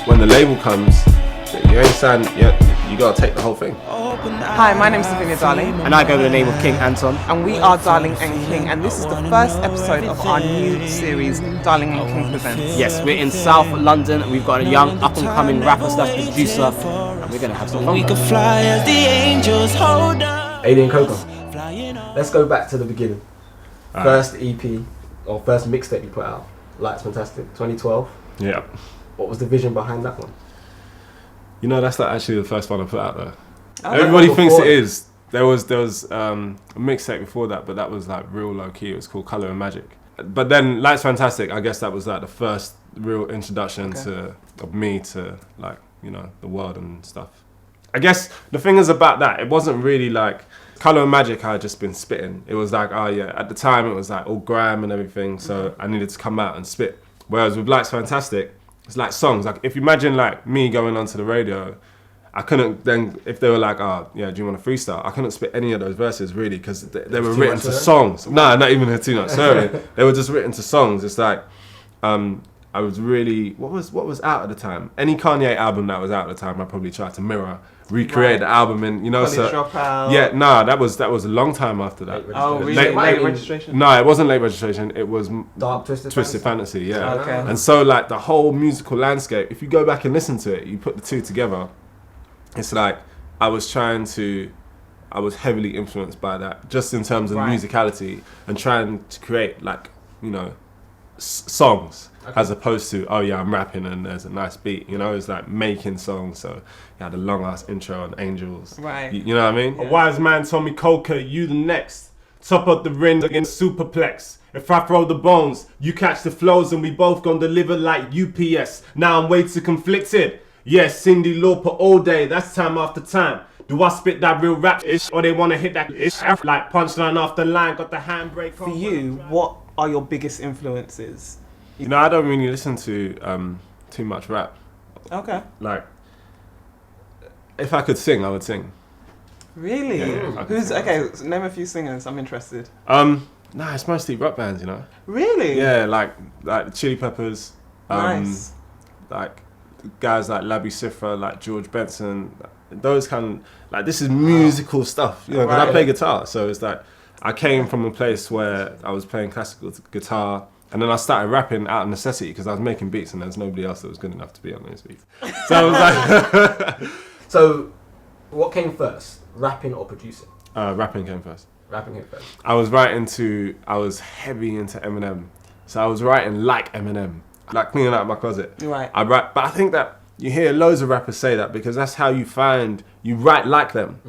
when the label comes, you ain't signed yet. You gotta take the whole thing. Hi, my name's Lavinia Darling. And I go by the name of King Anton. And we are Darling and King, and this is the first episode of our new series, Darling and King Presents. Yes, we're in South London. We've got a young up-and-coming rapper slash producer, and we're gonna have some fun. We could fly as the angels hold up. Adian Coker. Let's go back to the beginning. First EP, or first mixtape you put out, Lights Fantastic, 2012. Yeah. What was the vision behind that one? You know, that's not actually the first one I put out there. Oh, Everybody thinks it is. There was a mixtape before that, but that was like real low key. It was called Colour and Magic. But then Lights Fantastic, I guess that was like the first real introduction of me to, like, you know, the world and stuff. I guess the thing is about that, it wasn't really like Colour and Magic I had just been spitting. It was like, oh yeah, at the time it was like all grime and everything, so I needed to come out and spit. Whereas with Lights Fantastic, it's like songs. Like if you imagine like me going onto the radio, I couldn't then, if they were like, oh yeah, do you want to freestyle? I couldn't spit any of those verses really, because they were written to songs. No, not even too much. Sorry, they were just written to songs. It's like, I was really, what was out at the time? Any Kanye album that was out at the time, I probably tried to recreate the album, and you know, College Dropout. Yeah, nah, that was a long time after that. Oh, really? Late registration? No, it wasn't late registration. It was Dark Twisted Fantasy. Yeah. Okay. And so like the whole musical landscape, if you go back and listen to it, you put the two together, it's like I was heavily influenced by that, just in terms of musicality, and trying to create like, you know, songs. Okay. As opposed to, oh yeah, I'm rapping and there's a nice beat, you know, it's like making songs. So you had a long ass intro on Angels. Right. You know what I mean? Yeah. A wise man told me, Coker, you the next. Top up the ring against Superplex. If I throw the bones, you catch the flows and we both gon' deliver like UPS. Now I'm way too conflicted. Yes, Cindy Lauper all day, that's time after time. Do I spit that real rap ish, or they wanna hit that ish? Like punchline after line, got the handbrake on. For you, what are your biggest influences? You know, I don't really listen to too much rap. Okay. Like, if I could sing, I would sing. Really? Yeah, Who's okay? So name a few singers. I'm interested. Nah, it's mostly rock bands, you know. Really? Yeah, like the Chili Peppers. Nice. Like guys like Labby Sifra, like George Benson. Those kind of, like, this is musical stuff, you know. Because I play guitar, so it's like I came from a place where I was playing classical guitar. And then I started rapping out of necessity because I was making beats and there's nobody else that was good enough to be on those beats. So I was like... So, what came first, rapping or producing? Rapping came first. Rapping came first. I was heavy into Eminem. So I was writing like Eminem, like cleaning out my closet. Right. I rap, but I think that you hear loads of rappers say that because that's how you write like them.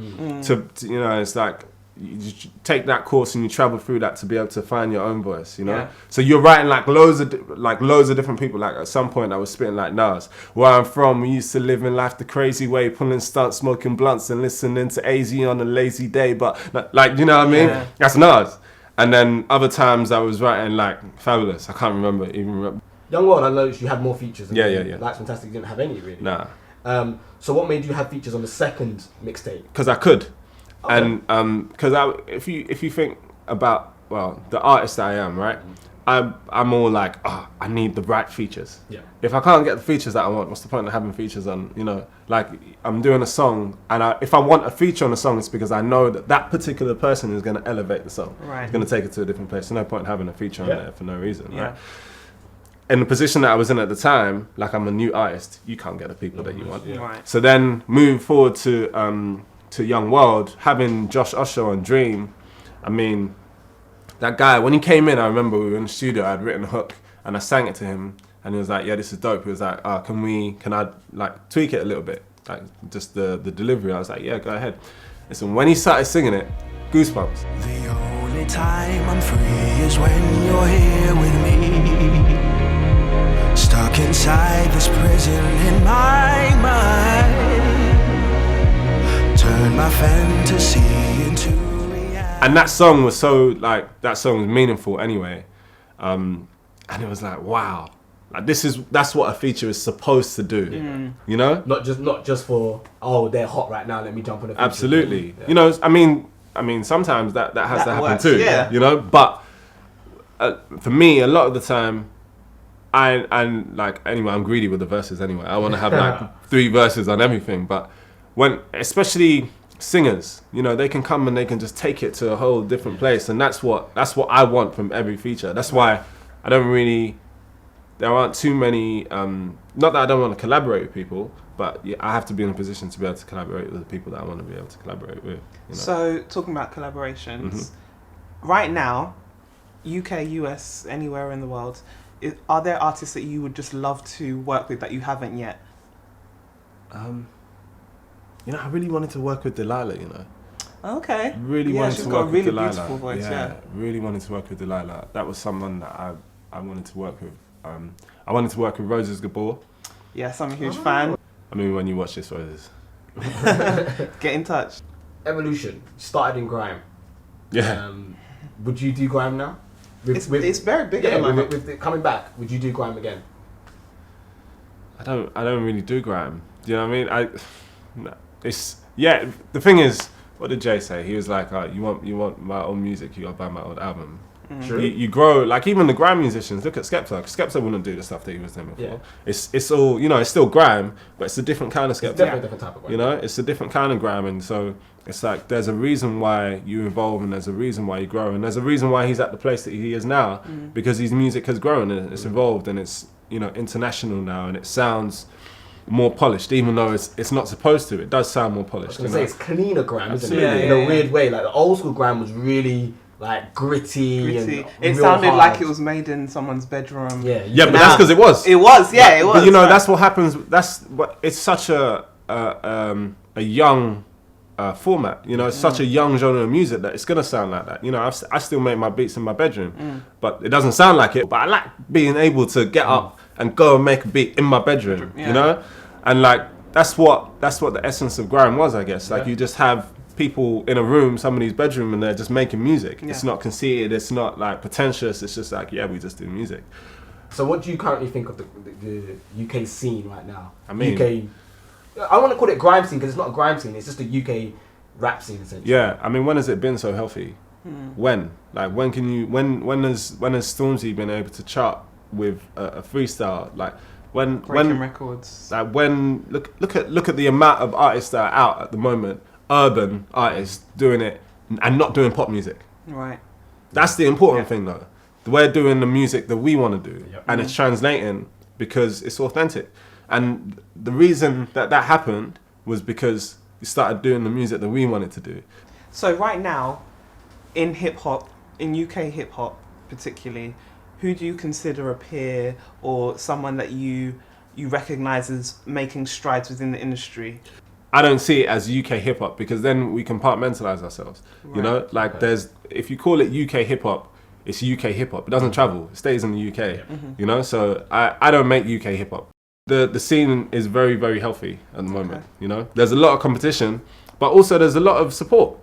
To you know, it's like, you just take that course and you travel through that to be able to find your own voice, you know. Yeah. So you're writing like loads of different people. Like at some point, I was spitting like Nas. Where I'm from, we used to live in life the crazy way, pulling stunts, smoking blunts, and listening to AZ on a lazy day. But like, you know what I mean? Yeah. That's Nas. And then other times I was writing like Fabulous. I can't remember. Young World, I noticed you had more features. Yeah. Lights Fantastic didn't have any really. Nah. So what made you have features on the second mixtape? Because I could. Okay. And because if you think about, well, the artist that I am, right? I'm all like, I need the right features. Yeah. If I can't get the features that I want, what's the point of having features on? You know, like I'm doing a song, and if I want a feature on a song, it's because I know that particular person is going to elevate the song. Right. It's going to take it to a different place. There's no point in having a feature on there for no reason, Yeah. right? In the position that I was in at the time, like I'm a new artist, you can't get the people that you want. Yeah. Right. So then move forward to Young World, having Josh Usher on Dream. I mean, that guy, when he came in, I remember we were in the studio, I had written a hook and I sang it to him and he was like, yeah, this is dope. He was like, can I like tweak it a little bit? Like just the delivery. I was like, yeah, go ahead. Listen, when he started singing it, goosebumps. The only time I'm free is when you're here with me. Stuck inside this prison in my mind. Turn my fantasy into reality. And that song was that song was meaningful anyway. And it was like, wow. Like that's what a feature is supposed to do. You know? Not just for, they're hot right now, let me jump on a feature. Absolutely. Yeah. You know, I mean sometimes that has to happen works, too. yeah. You know, but for me, a lot of the time, and like anyway, I'm greedy with the verses anyway. I want to have like 3 verses on everything. But when, especially singers, you know, they can come and they can just take it to a whole different place, and that's what I want from every feature. That's why I don't really. There aren't too many. Not that I don't want to collaborate with people, but yeah, I have to be in a position to be able to collaborate with the people that I want to be able to collaborate with. You know? So, talking about collaborations, right now, UK, US, anywhere in the world, are there artists that you would just love to work with that you haven't yet? You know, I really wanted to work with Delilah. You know. Okay. Really yeah, wanted she's to got work a really with Delilah. beautiful voice. Yeah. Really wanted to work with Delilah. That was someone that I wanted to work with. I wanted to work with Roses Gabor. Yes, I'm a huge fan. I mean, when you watch this, Roses. Get in touch. Evolution started in grime. Yeah. Would you do grime now? It's very big. Yeah, at the moment. with it coming back, would you do grime again? I don't really do grime. Do you know what I mean? The thing is, what did Jay say? He was like, you want my old music, you gotta buy my old album. True. You grow, like even the grime musicians, look at Skepta. Skepta wouldn't do the stuff that he was doing before. Yeah. It's all, you know, it's still grime, but it's a different kind of Skepta. It's definitely a different type of grime. You know, it's a different kind of grime, and so it's like there's a reason why you evolve, and there's a reason why you grow, and there's a reason why he's at the place that he is now, because his music has grown and it's evolved, and it's, you know, international now, and it sounds more polished, even though it's not supposed to. It does sound more polished. I was gonna say it's cleaner grime, isn't it? Absolutely. In a weird way. Like the old school grime was really like gritty. And It real sounded hard. like it was made in someone's bedroom. Yeah, but that's because it was. It was, yeah, it was. But you know, right. that's what happens. That's what. It's such a young format. You know, it's such a young genre of music that it's gonna sound like that. You know, I still make my beats in my bedroom, but it doesn't sound like it. But I like being able to get up and go and make a beat in my bedroom. Yeah. You know, and like that's what the essence of grime was, I guess. Like you just have people in a room, somebody's bedroom, and they're just making music. Yeah. It's not conceited. It's not like pretentious. It's just like, yeah, we just do music. So what do you currently think of the UK scene right now? I mean- UK, I want to call it grime scene because it's not a grime scene. It's just a UK rap scene essentially. Yeah, I mean, when has it been so healthy? When? Like, when has Stormzy been able to chart with a freestyle? Like, Breaking records. Like when look at the amount of artists that are out at the moment, urban artists doing it and not doing pop music. Right. That's the important thing, though. We're doing the music that we want to do, and it's translating because it's authentic. And the reason that happened was because we started doing the music that we wanted to do. So right now, in hip hop, in UK hip hop particularly, who do you consider a peer or someone that you recognise as making strides within the industry? I don't see it as UK hip hop because then we compartmentalize ourselves. Right. You know, like if you call it UK hip hop, it's UK hip hop. It doesn't travel. It stays in the UK. You know, so I don't make UK hip hop. The scene is very, very healthy at the moment. You know, there's a lot of competition, but also there's a lot of support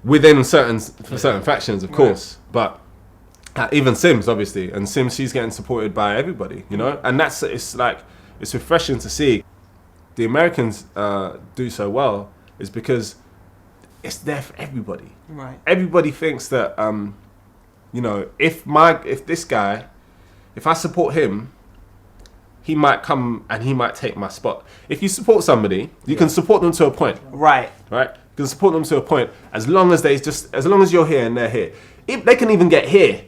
within certain factions, of course. But even Sims, obviously, and Sims, she's getting supported by everybody. You know, and it's refreshing to see. The Americans do so well is because it's there for everybody. Right. Everybody thinks that you know, if I support him, he might come and he might take my spot. If you support somebody, you can support them to a point. Right. Right? You can support them to a point as long as you're here and they're here. If they can even get here,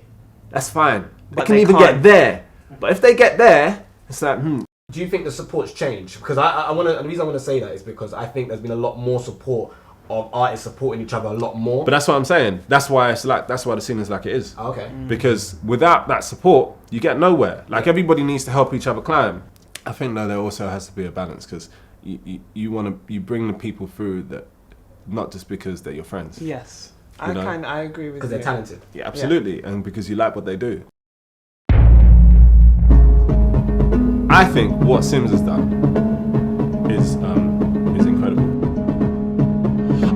that's fine. They can even get there. But if they get there, it's like, Do you think the support's changed? Because I want to. The reason I want to say that is because I think there's been a lot more support of artists supporting each other a lot more. But that's what I'm saying. That's why the scene is like it is. Okay. Because without that support, you get nowhere. Like everybody needs to help each other climb. I think though there also has to be a balance because you bring the people through that, not just because they're your friends. Yes. I agree with you. Because they're talented. Yeah, absolutely, and because you like what they do. I think what Sims has done is incredible.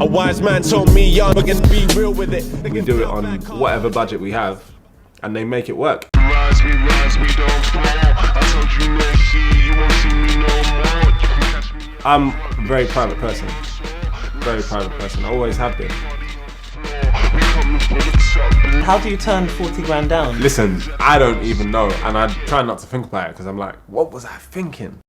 A wise man told me, young, we're gonna be real with it. We do it on whatever budget we have, and they make it work. Rise, we don't fall. I told you next year you won't see me no more. You can catch me. I'm a very private person. Very private person. I always have been. We coming for the How do you turn 40 grand down? Listen, I don't even know, and I try not to think about it because I'm like, what was I thinking?